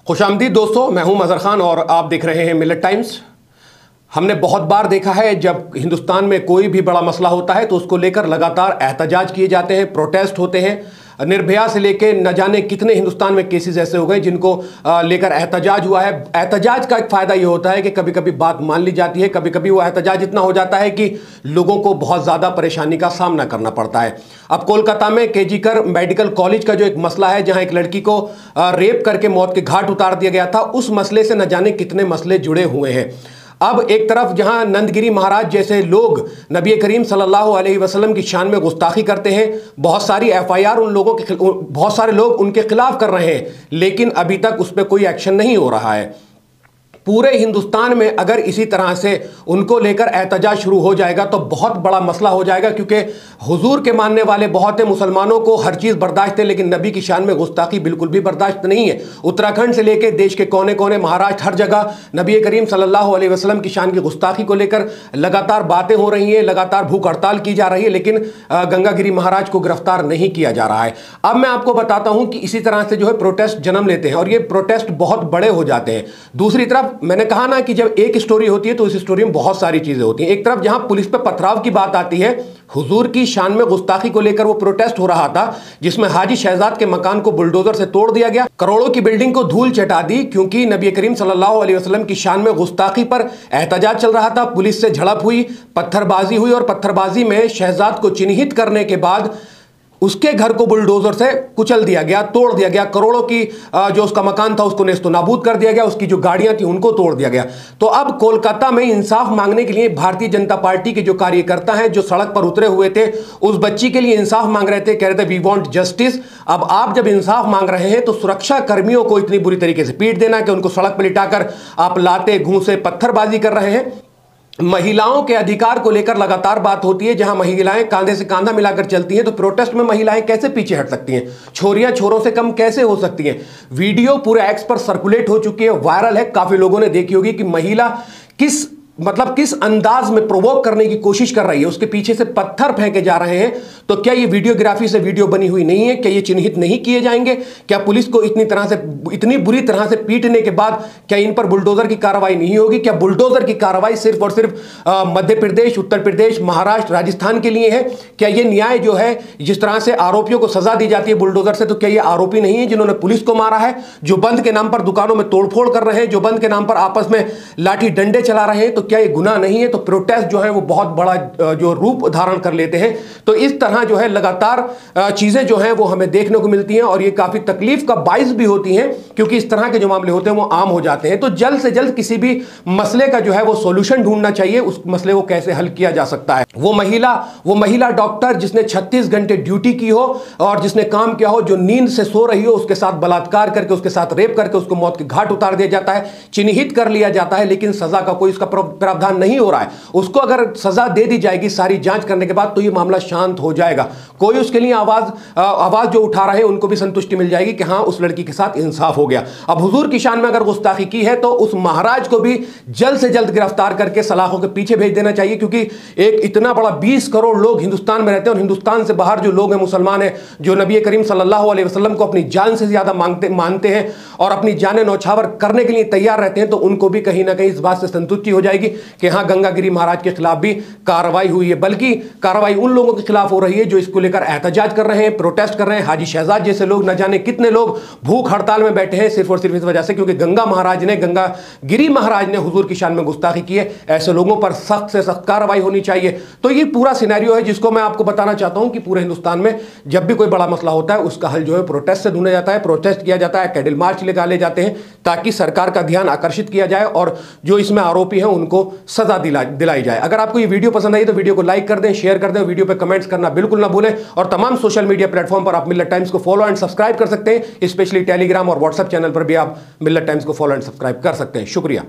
खुशामदीद दोस्तों, मैं हूं मजहर खान और आप देख रहे हैं मिलत टाइम्स। हमने बहुत बार देखा है जब हिंदुस्तान में कोई भी बड़ा मसला होता है तो उसको लेकर लगातार एहतजाज किए जाते हैं, प्रोटेस्ट होते हैं। निर्भया से लेके न जाने कितने हिंदुस्तान में केसेस ऐसे हो गए जिनको लेकर एहतजाज हुआ है। एहतजाज का एक फ़ायदा ये होता है कि कभी कभी बात मान ली जाती है, कभी कभी वो एहतजाज इतना हो जाता है कि लोगों को बहुत ज़्यादा परेशानी का सामना करना पड़ता है। अब कोलकाता में केजी कर मेडिकल कॉलेज का जो एक मसला है, जहाँ एक लड़की को रेप करके मौत के घाट उतार दिया गया था, उस मसले से न जाने कितने मसले जुड़े हुए हैं। अब एक तरफ जहां नंदगिरी महाराज जैसे लोग नबी करीम सल्लल्लाहु अलैहि वसल्लम की शान में गुस्ताखी करते हैं, बहुत सारी एफआईआर उन लोगों के बहुत सारे लोग उनके खिलाफ कर रहे हैं, लेकिन अभी तक उस पर कोई एक्शन नहीं हो रहा है। पूरे हिंदुस्तान में अगर इसी तरह से उनको लेकर एहतजाज शुरू हो जाएगा तो बहुत बड़ा मसला हो जाएगा, क्योंकि हुजूर के मानने वाले बहुत है, मुसलमानों को हर चीज़ बर्दाश्त है, लेकिन नबी की शान में गुस्ताखी बिल्कुल भी बर्दाश्त नहीं है। उत्तराखंड से लेकर देश के कोने कोने, महाराष्ट्र, हर जगह नबी करीम सल्लल्लाहु अलैहि वसल्लम की शान की गुस्ताखी को लेकर लगातार बातें हो रही हैं, लगातार भूख हड़ताल की जा रही है, लेकिन गंगागिरी महाराज को गिरफ्तार नहीं किया जा रहा है। अब मैं आपको बताता हूं कि इसी तरह से जो है प्रोटेस्ट जन्म लेते हैं और ये प्रोटेस्ट बहुत बड़े हो जाते हैं। दूसरी तरफ मैंने कहा ना कि जब एक स्टोरी होती है तो इस स्टोरी में बहुत सारी चीजें होती हैं। एक तरफ जहां पुलिस पे पथराव की बात आती है, हुजूर की शान में गुस्ताखी को लेकर वो प्रोटेस्ट हो रहा था, जिसमें हाजी शहजाद के मकान को बुलडोजर से तोड़ दिया गया, करोड़ों की बिल्डिंग को धूल चटा दी, क्योंकि नबी करीम सल्लल्लाहु अलैहि वसल्लम की शान में गुस्ताखी पर एहतजाज चल रहा था। पुलिस से झड़प हुई, पत्थरबाजी हुई और पत्थरबाजी में शहजाद को चिन्हित करने के बाद उसके घर को बुलडोजर से कुचल दिया गया, तोड़ दिया गया। करोड़ों की जो उसका मकान था उसको नेस्तो नाबूद कर दिया गया, उसकी जो गाड़ियां थी उनको तोड़ दिया गया। तो अब कोलकाता में इंसाफ मांगने के लिए भारतीय जनता पार्टी के जो कार्यकर्ता हैं, जो सड़क पर उतरे हुए थे, उस बच्ची के लिए इंसाफ मांग रहे थे, कह रहे थे वी वांट जस्टिस। अब आप जब इंसाफ मांग रहे हैं तो सुरक्षा कर्मियों को इतनी बुरी तरीके से पीट देना कि उनको सड़क पर लिटाकर आप लाते घूंसे पत्थरबाजी कर रहे हैं। महिलाओं के अधिकार को लेकर लगातार बात होती है, जहां महिलाएं कांधे से कांधा मिलाकर चलती हैं, तो प्रोटेस्ट में महिलाएं कैसे पीछे हट सकती हैं? छोरियां छोरों से कम कैसे हो सकती हैं? वीडियो पूरे एक्स पर सर्कुलेट हो चुकी है, वायरल है, काफी लोगों ने देखी होगी कि महिला किस अंदाज में प्रोवोक करने की कोशिश कर रही है, उसके पीछे से पत्थर फेंके जा रहे हैं। तो क्या ये वीडियोग्राफी से वीडियो बनी हुई नहीं है? क्या ये चिन्हित नहीं किए जाएंगे? क्या पुलिस को इतनी बुरी तरह से पीटने के बाद क्या इन पर बुलडोजर की कार्रवाई नहीं होगी? क्या बुलडोजर की कार्रवाई सिर्फ और सिर्फ मध्य प्रदेश, उत्तर प्रदेश, महाराष्ट्र, राजस्थान के लिए है? क्या ये न्याय जो है, जिस तरह से आरोपियों को सजा दी जाती है बुलडोजर से, तो क्या ये आरोपी नहीं है जिन्होंने पुलिस को मारा है, जो बंद के नाम पर दुकानों में तोड़फोड़ कर रहे हैं, जो बंद के नाम पर आपस में लाठी डंडे चला रहे हैं? तो क्या ये गुनाह नहीं है? तो प्रोटेस्ट जो है वो बहुत बड़ा जो रूप धारण कर लेते हैं। तो इस तरह जो है लगातार चीजें जो हैं वो हमें देखने को मिलती हैं और ये काफी तकलीफ का बाइस भी होती हैं, क्योंकि इस तरह के जो मामले होते हैं वो आम हो जाते हैं। तो जल्द से जल्द किसी भी मसले का जो है वो सॉल्यूशन ढूंढना चाहिए, उस मसले को कैसे हल किया जा सकता है। वो महिला डॉक्टर जिसने 36 घंटे ड्यूटी की हो और जिसने काम किया हो, जो नींद से सो रही हो, उसके साथ बलात्कार करके, उसके साथ रेप करके उसको मौत के घाट उतार दिया जाता है, चिन्हित कर लिया जाता है, लेकिन सजा का कोई उसका प्रावधान नहीं हो रहा है। उसको अगर सजा दे दी जाएगी सारी जांच करने के बाद तो ये मामला शांत हो जाएगा। कोई उसके लिए आवाज जो उठा रहे हैं उनको भी संतुष्टि मिल जाएगी कि हां उस लड़की के साथ इंसाफ हो गया। अब हुजूर की शान में अगर गुस्ताखी की है तो उस महाराज को भी जल्द से जल्द गिरफ्तार करके सलाखों के पीछे भेज देना चाहिए, क्योंकि एक इतना बड़ा 20 करोड़ लोग हिंदुस्तान में रहते हैं और हिंदुस्तान से बाहर जो लोग हैं, मुसलमान हैं, जो नबी करीम सल्लल्लाहु अलैहि वसल्लम को अपनी जान से ज्यादा मानते हैं और अपनी जानें नौछावर करने के लिए तैयार रहते हैं, तो उनको भी कहीं ना कहीं इस बात से संतुष्टि हो जाएगी कि हाँ गंगागिरी महाराज के खिलाफ भी कार्रवाई हुई है। बल्कि कार्रवाई उन लोगों के खिलाफ हो रही है जो इसको लेकर एहतजाज कर रहे हैं, प्रोटेस्ट कर रहे हैं। हाजी शहजाद जैसे लोग, न जाने कितने लोग भूख हड़ताल में बैठे हैं सिर्फ और सिर्फ इस वजह से क्योंकि गंगागिरी महाराज ने हुजूर की शान में गुस्ताखी की है। ऐसे लोगों पर सख्त से सख्त कार्रवाई होनी चाहिए। तो ये पूरा सिनेरियो है जिसको मैं आपको बताना चाहता हूं कि पूरे हिंदुस्तान में जब भी कोई बड़ा मसला होता है उसका हल जो है प्रोटेस्ट से ढूंढा जाता है, प्रोटेस्ट किया जाता है, कैंडल मार्च निकाले जाते हैं, ताकि सरकार का ध्यान आकर्षित किया जाए और जो इसमें आरोपी हैं उनको सजा दिलाई जाए। अगर आपको ये वीडियो पसंद आई तो वीडियो को लाइक कर दें, शेयर कर दें, वीडियो पे कमेंट्स करना बिल्कुल ना भूलें और तमाम सोशल मीडिया प्लेटफॉर्म पर आप मिलत टाइम्स को फॉलो एंड सब्सक्राइब कर सकते हैं। स्पेशली टेलीग्राम और व्हाट्सएप चैनल पर भी आप मिलत टाइम्स को फॉलो एंड सब्सक्राइब कर सकते हैं। शुक्रिया।